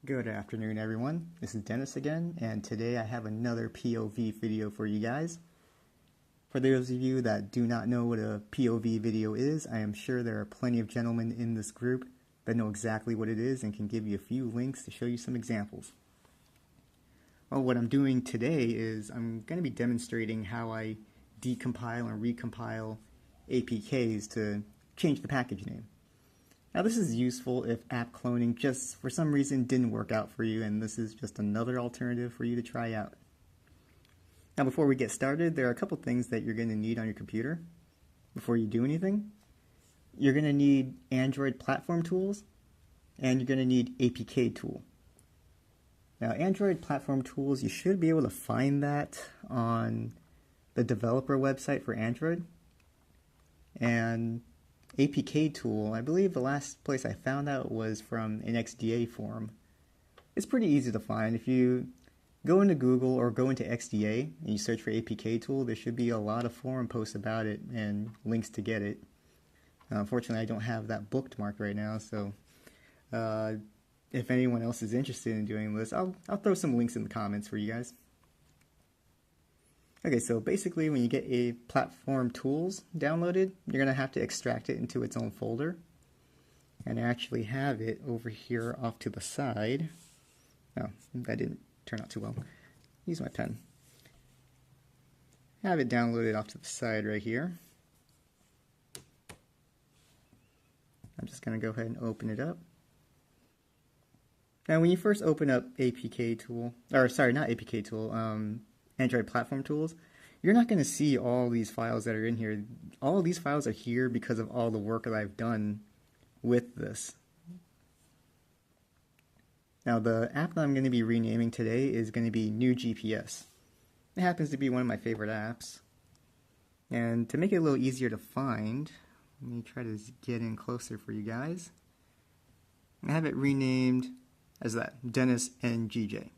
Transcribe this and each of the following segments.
Good afternoon, everyone. This is Dennis again, and today I have another POV video for you guys. For those of you that do not know what a POV video is, I am sure there are plenty of gentlemen in this group that know exactly what it is and can give you a few links to show you some examples. Well, what I'm doing today is I'm going to be demonstrating how I decompile and recompile APKs to change the package name. Now this is useful if app cloning just for some reason didn't work out for you, and this is just another alternative for you to try out. Now before we get started, there are a couple things that you're going to need on your computer before you do anything. You're going to need Android platform tools, and you're going to need APK tool. Now Android platform tools, you should be able to find that on the developer website for Android. And APK tool, I believe the last place I found that was from an XDA forum. It's pretty easy to find. If you go into Google or go into XDA and you search for APK tool, there should be a lot of forum posts about it and links to get it. Unfortunately, I don't have that bookmarked right now, so if anyone else is interested in doing this, I'll throw some links in the comments for you guys. Okay, so basically when you get a platform tools downloaded, you're going to have to extract it into its own folder. And I actually have it over here off to the side. Oh, that didn't turn out too well. Use my pen. Have it downloaded off to the side right here. I'm just going to go ahead and open it up. Now when you first open up APK tool, or sorry, not APK tool, Android platform tools, you're not going to see all these files that are in here. All of these files are here because of all the work that I've done with this. Now the app that I'm going to be renaming today is going to be New GPS. It happens to be one of my favorite apps. And to make it a little easier to find, let me try to get in closer for you guys. I have it renamed as that, Dennis NGJ.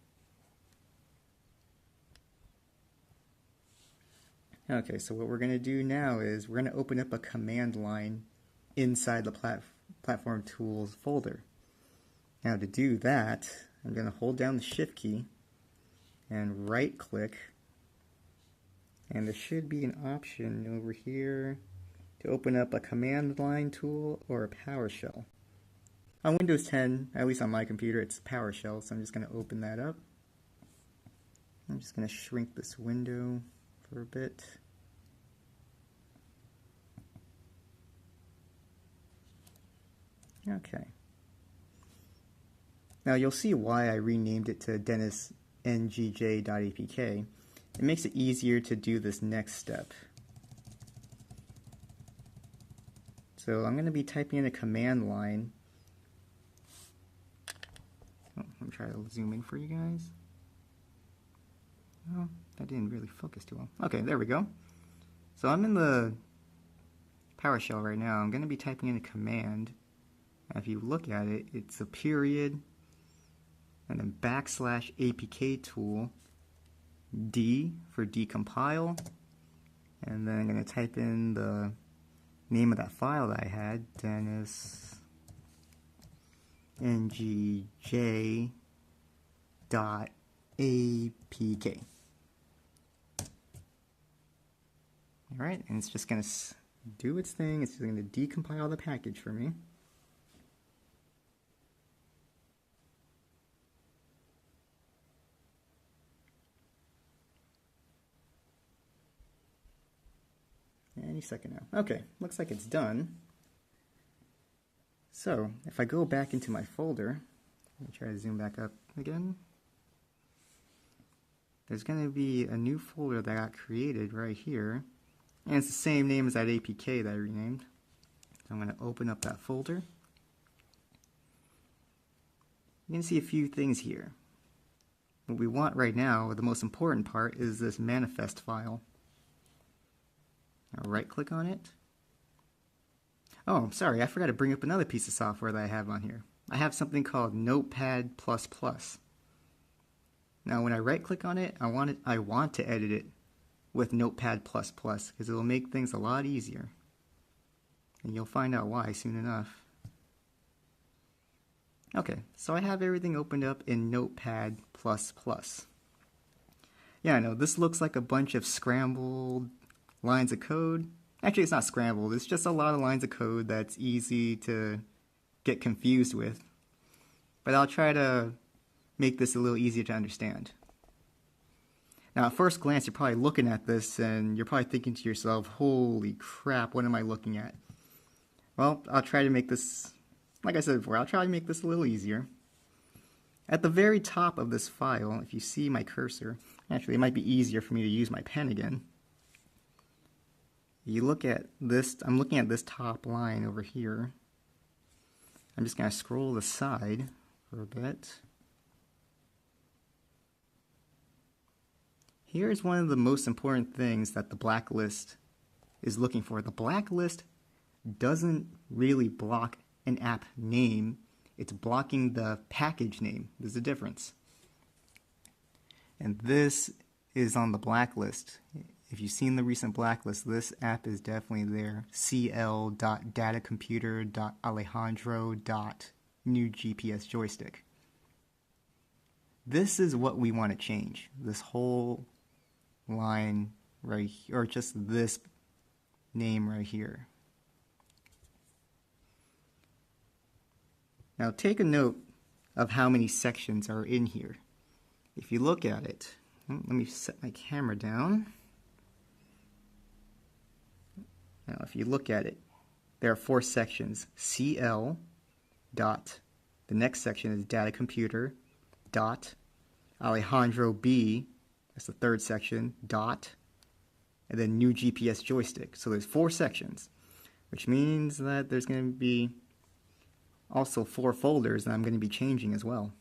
Okay, so what we're going to do now is we're going to open up a command line inside the platform tools folder. Now to do that, I'm going to hold down the shift key and right click, and there should be an option over here to open up a command line tool or a PowerShell. On Windows 10, at least on my computer, it's PowerShell, so I'm just going to open that up. I'm just going to shrink this window for a bit. Okay. Now you'll see why I renamed it to DennisNGJ.apk. It makes it easier to do this next step. So I'm going to be typing in a command line. Oh, let me try to zoom in for you guys. Oh, that didn't really focus too well. Okay, there we go. So I'm in the PowerShell right now. I'm going to be typing in a command. If you look at it, it's a period and then \apk tool, D for decompile, and then I'm going to type in the name of that file that I had, Dennis NGJ.apk. Alright, and it's just going to do its thing. It's going to decompile the package for me. Any second now. Okay, looks like it's done. So, if I go back into my folder, let me try to zoom back up again. There's going to be a new folder that got created right here. And it's the same name as that APK that I renamed. So I'm going to open up that folder. You can see a few things here. What we want right now, the most important part, is this manifest file. I'll right click on it. Oh, I'm sorry, I forgot to bring up another piece of software that I have on here. I have something called Notepad++. Now when I right click on it, I want to edit it with Notepad++ because it will make things a lot easier. And you'll find out why soon enough. Okay, so I have everything opened up in Notepad++. Yeah, I know, this looks like a bunch of scrambled lines of code. Actually, it's not scrambled, it's just a lot of lines of code that's easy to get confused with. But I'll try to make this a little easier to understand. Now, at first glance, you're probably looking at this and you're probably thinking to yourself, holy crap, what am I looking at? Well, I'll try to make this, like I said before, I'll try to make this a little easier. At the very top of this file, if you see my cursor, actually it might be easier for me to use my pen again. You look at this, I'm looking at this top line over here. I'm just going to scroll the side for a bit. Here's one of the most important things that the blacklist is looking for. The blacklist doesn't really block an app name, it's blocking the package name. There's a difference. And this is on the blacklist. If you've seen the recent blacklist, this app is definitely there. cl.datacomputer.alejandro.newgpsjoystick. This is what we want to change. This whole line right here, or just this name right here. Now take a note of how many sections are in here. If you look at it, let me set my camera down. Now if you look at it, there are 4 sections. CL dot, the next section is data computer, dot, Alejandro B, that's the 3rd section, dot, and then new GPS joystick. So there's 4 sections, which means that there's going to be also 4 folders that I'm going to be changing as well.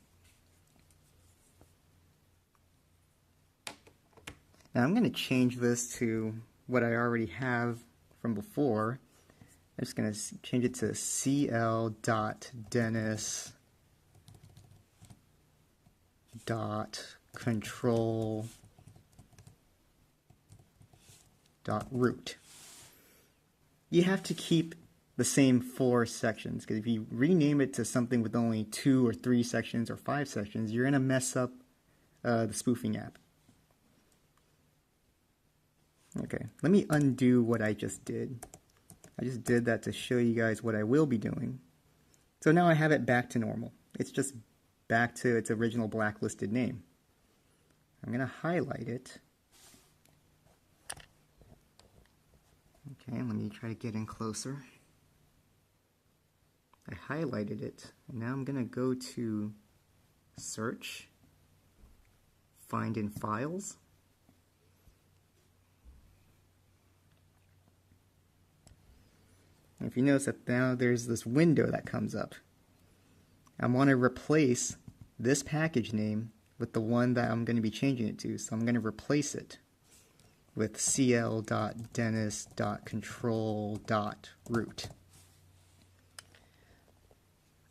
Now I'm going to change this to what I already have from before. I'm just going to change it to cl.dennis.control.root. You have to keep the same 4 sections, because if you rename it to something with only 2 or 3 sections or 5 sections, you're going to mess up the spoofing app. Okay, let me undo what I just did. I just did that to show you guys what I will be doing. So now I have it back to normal. It's just back to its original blacklisted name. I'm going to highlight it. Okay, let me try to get in closer. I highlighted it, and now I'm going to go to Search, Find in Files. And if you notice that now there's this window that comes up. I want to replace this package name with the one that I'm going to be changing it to, so I'm going to replace it with cl.dennis.control.root.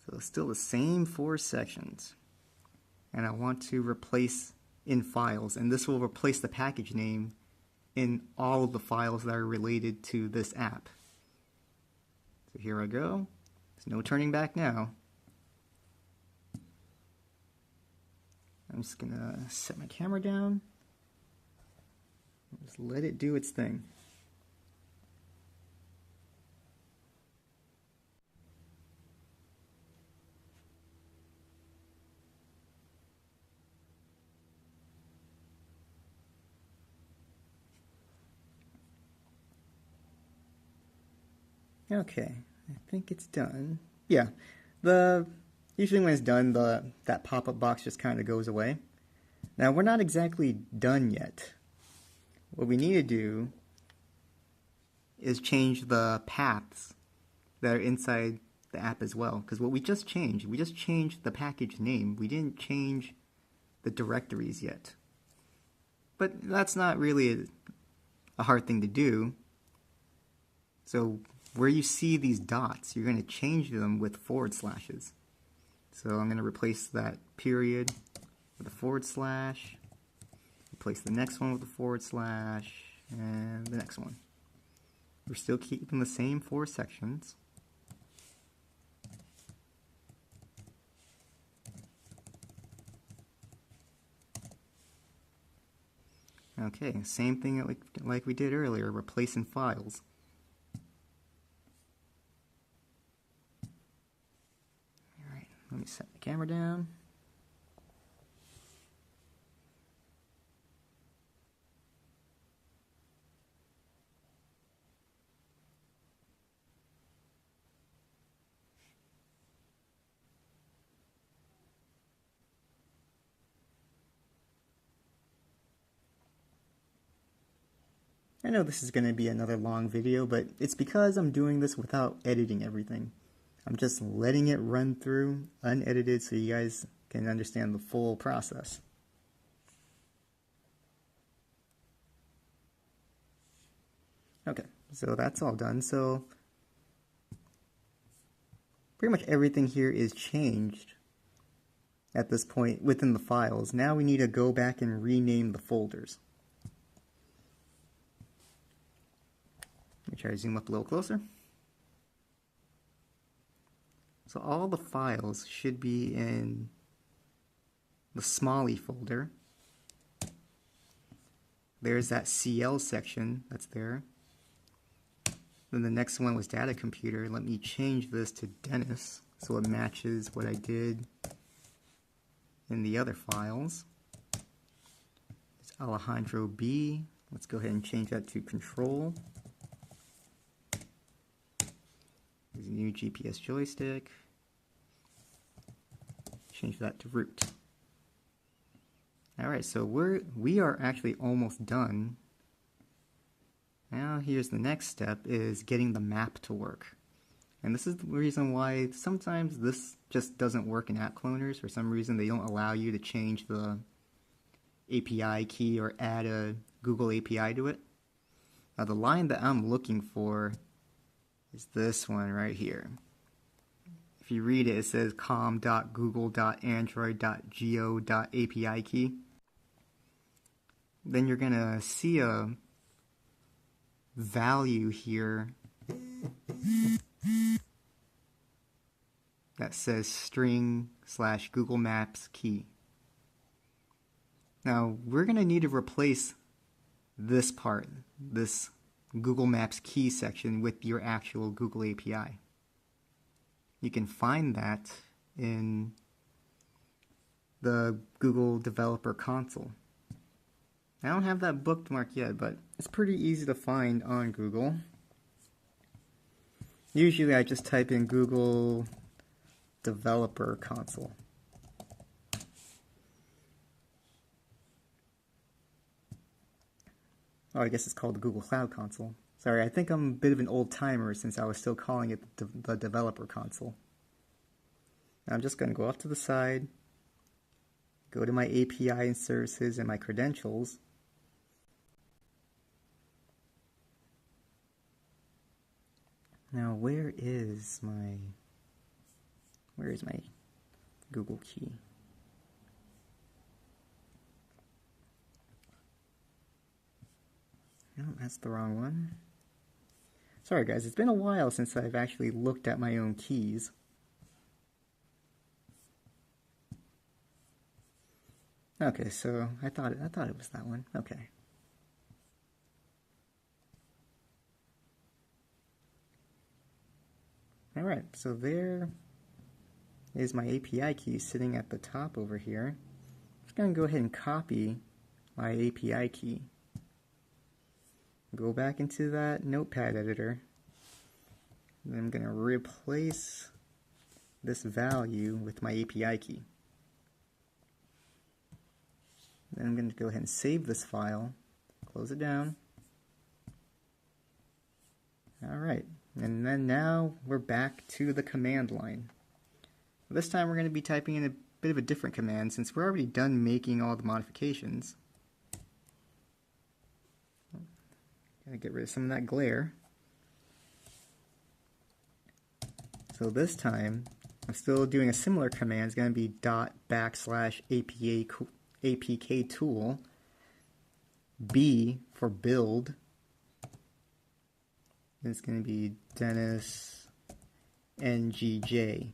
So it's still the same 4 sections. And I want to replace in files, and this will replace the package name in all of the files that are related to this app. So here I go. There's no turning back now. I'm just going to set my camera down. Just let it do its thing. Okay, I think it's done. Yeah, usually when it's done, that pop-up box just kind of goes away. Now, we're not exactly done yet. What we need to do is change the paths that are inside the app as well. Because what we just changed the package name. We didn't change the directories yet. But that's not really a hard thing to do. So where you see these dots, you're going to change them with forward slashes. So I'm going to replace that period with a forward slash, replace the next one with a forward slash, and the next one. We're still keeping the same 4 sections. Okay, same thing like we did earlier, replacing files. Alright, let me set the camera down. I know this is going to be another long video, but it's because I'm doing this without editing everything. I'm just letting it run through unedited so you guys can understand the full process. Okay, so that's all done. So pretty much everything here is changed at this point within the files. Now we need to go back and rename the folders. Let me try to zoom up a little closer. So all the files should be in the Smalley folder. There's that CL section that's there. Then the next one was data computer. Let me change this to Dennis so it matches what I did in the other files. It's Alejandro B. Let's go ahead and change that to control. There's a new GPS joystick. Change that to root. Alright, so we are actually almost done. Now here's the next step, is getting the map to work. And this is the reason why sometimes this just doesn't work in app cloners. For some reason they don't allow you to change the API key or add a Google API to it. Now the line that I'm looking for is this one right here. If you read it, it says com.google.android.go.api key. Then you're gonna see a value here that says string/Google Maps key. Now we're gonna need to replace this part, this Google Maps key section, with your actual Google API. You can find that in the Google Developer Console. I don't have that bookmarked yet, but it's pretty easy to find on Google. Usually I just type in Google Developer Console. Oh, I guess it's called the Google Cloud Console. Sorry, I think I'm a bit of an old timer since I was still calling it the Developer Console. Now I'm just going to go off to the side, go to my API and services and my credentials. Now where is my Google key? No, that's the wrong one. Sorry guys, it's been a while since I've actually looked at my own keys. Okay, so I thought it was that one. Okay. Alright, so there is my API key sitting at the top over here. I'm just going to go ahead and copy my API key. Go back into that notepad editor. And I'm going to replace this value with my API key. Then I'm going to go ahead and save this file, close it down. Alright, and then now we're back to the command line. This time we're going to be typing in a bit of a different command since we're already done making all the modifications. Gotta get rid of some of that glare. So this time I'm still doing a similar command. It's going to be ./APK tool B for build. It's going to be Dennis NGJ.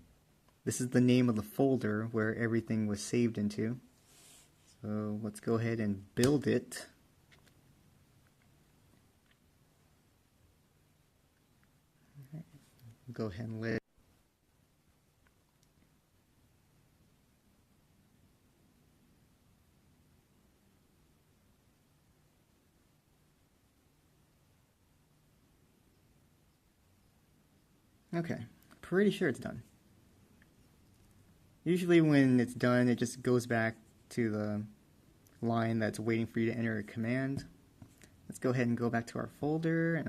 This is the name of the folder where everything was saved into. So let's go ahead and build it. go ahead and let it. Okay, pretty sure it's done. Usually when it's done, it just goes back to the line that's waiting for you to enter a command. Let's go ahead and go back to our folder, and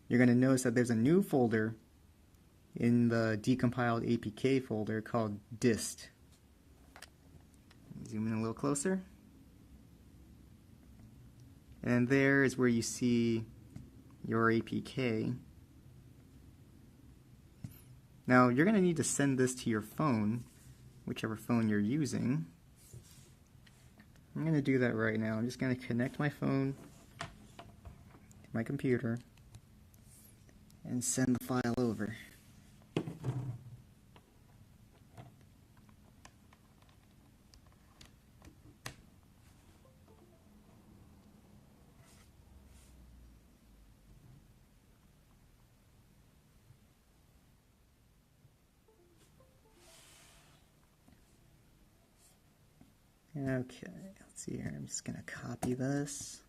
you're going to notice that there's a new folder in the decompiled APK folder called dist. Zoom in a little closer. And there is where you see your APK. Now you're going to need to send this to your phone, whichever phone you're using. I'm going to do that right now. I'm just going to connect my phone to my computer and send the file over. Okay, let's see here. I'm just going to copy this.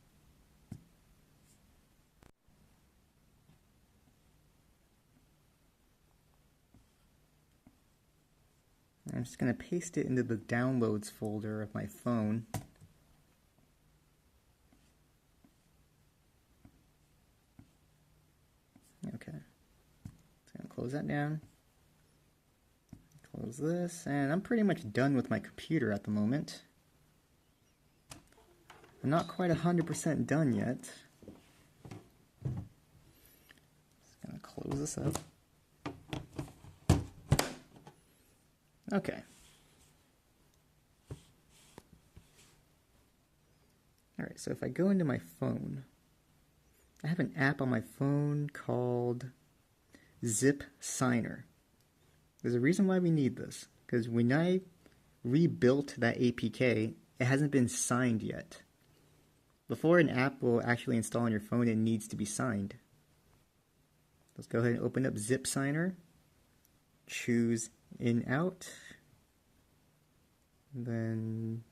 I'm just going to paste it into the downloads folder of my phone. Okay, so I'm going to close that down. Close this, and I'm pretty much done with my computer at the moment. I'm not quite 100% done yet. Just going to close this up. Okay. Alright, so if I go into my phone, I have an app on my phone called Zip Signer. There's a reason why we need this, because when I rebuilt that APK, it hasn't been signed yet. Before an app will actually install on your phone, it needs to be signed. Let's go ahead and open up Zip Signer, choose in out, then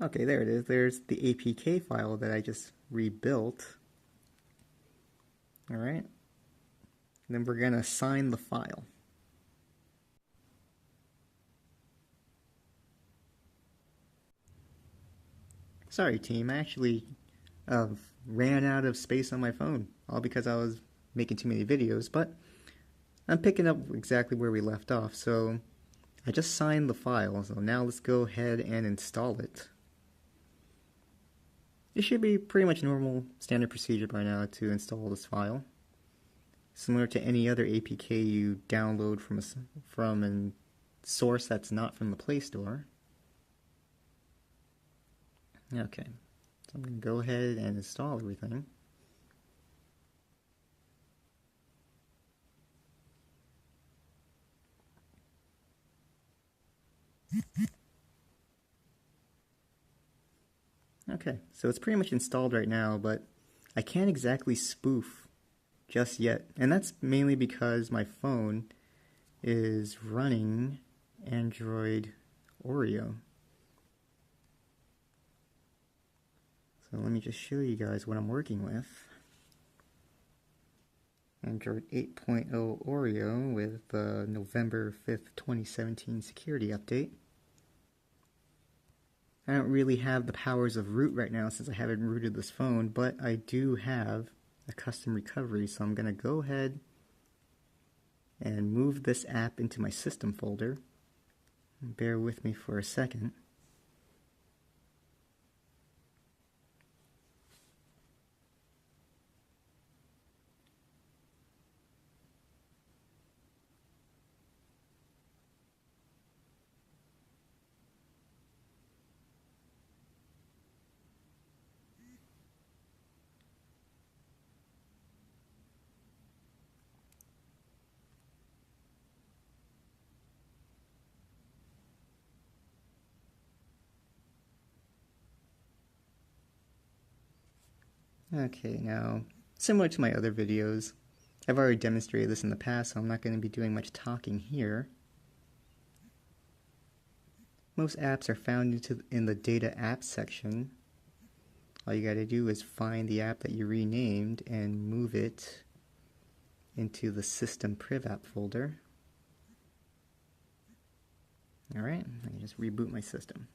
okay, there it is. There's the APK file that I just rebuilt. Alright, then we're gonna sign the file. Sorry team, I actually ran out of space on my phone, all because I was making too many videos, but I'm picking up exactly where we left off. So I just signed the file, so now let's go ahead and install it. It should be pretty much normal standard procedure by now to install this file. Similar to any other APK you download from a source that's not from the Play Store. Okay, so I'm going to go ahead and install everything. Okay, so it's pretty much installed right now, but I can't exactly spoof just yet. And that's mainly because my phone is running Android Oreo. So let me just show you guys what I'm working with. Android 8.0 Oreo with the November 5th, 2017 security update. I don't really have the powers of root right now since I haven't rooted this phone, but I do have a custom recovery, so I'm going to go ahead and move this app into my system folder. Bear with me for a second. Okay, now, similar to my other videos, I've already demonstrated this in the past, so I'm not going to be doing much talking here. Most apps are found in the data apps section. All you got to do is find the app that you renamed and move it into the system priv app folder. Alright, I can just reboot my system.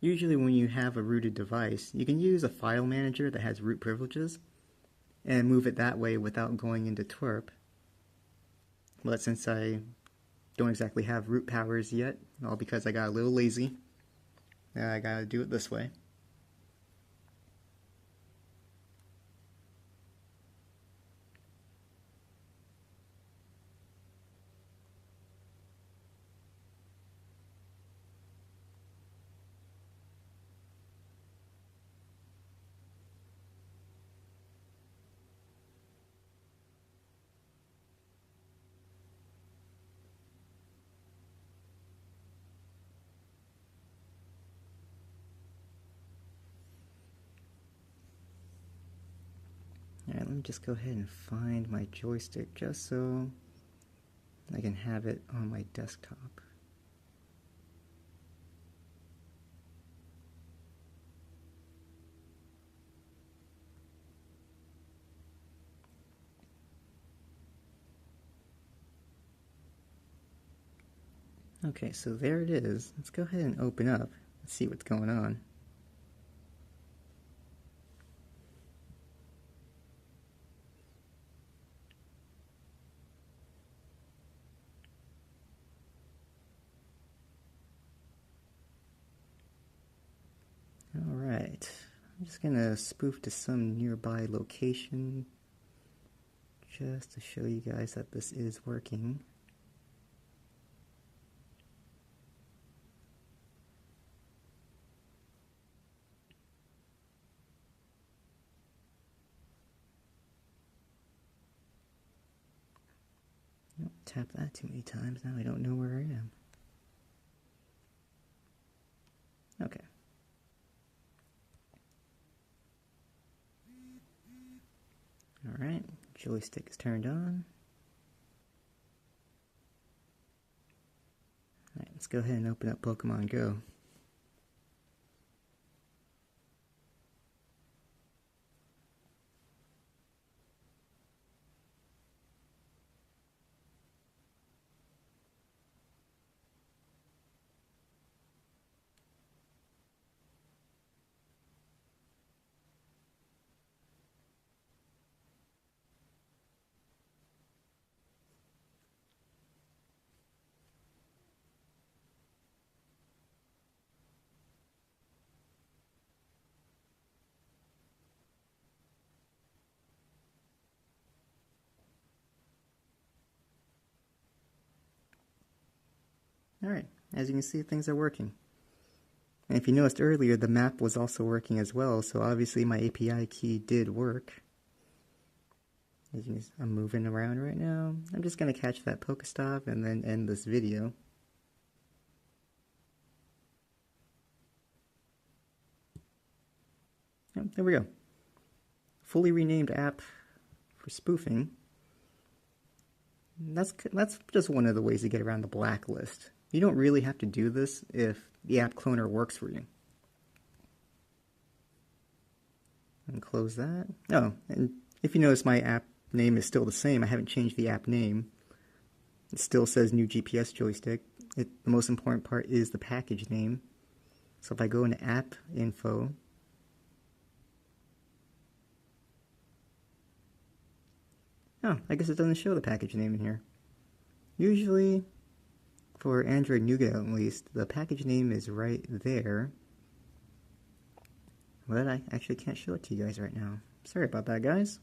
Usually when you have a rooted device, you can use a file manager that has root privileges and move it that way without going into twerp. But since I don't exactly have root powers yet, all because I got a little lazy, I gotta do it this way. Alright, let me just go ahead and find my joystick just so I can have it on my desktop. Okay, so there it is. Let's go ahead and open up and see what's going on. Alright, I'm just going to spoof to some nearby location just to show you guys that this is working. Don't tap that too many times, now I don't know where I am. Okay. Alright, joystick is turned on. Alright, let's go ahead and open up Pokemon Go. Alright, as you can see, things are working. And if you noticed earlier, the map was also working as well, so obviously my API key did work. As you can see, I'm moving around right now. I'm just going to catch that Pokestop and then end this video. Oh, there we go. Fully renamed app for spoofing. That's just one of the ways to get around the blacklist. You don't really have to do this if the app cloner works for you. And close that. Oh, and if you notice, my app name is still the same. I haven't changed the app name. It still says new GPS joystick. The most important part is the package name. So if I go into app info, oh, I guess it doesn't show the package name in here. Usually, for Android Nougat at least, the package name is right there. But I actually can't show it to you guys right now. Sorry about that, guys.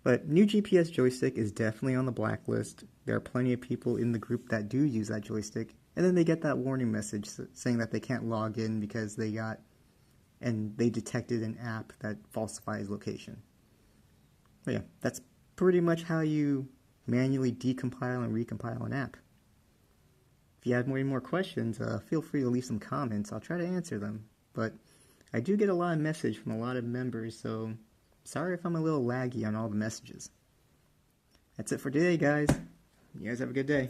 But new GPS joystick is definitely on the blacklist. There are plenty of people in the group that do use that joystick. And then they get that warning message saying that they can't log in because they detected an app that falsifies location. But yeah, that's pretty much how you manually decompile and recompile an app. If you have any more questions, feel free to leave some comments. I'll try to answer them. But I do get a lot of message from a lot of members, so Sorry if I'm a little laggy on all the messages. That's it for today, guys. You guys have a good day.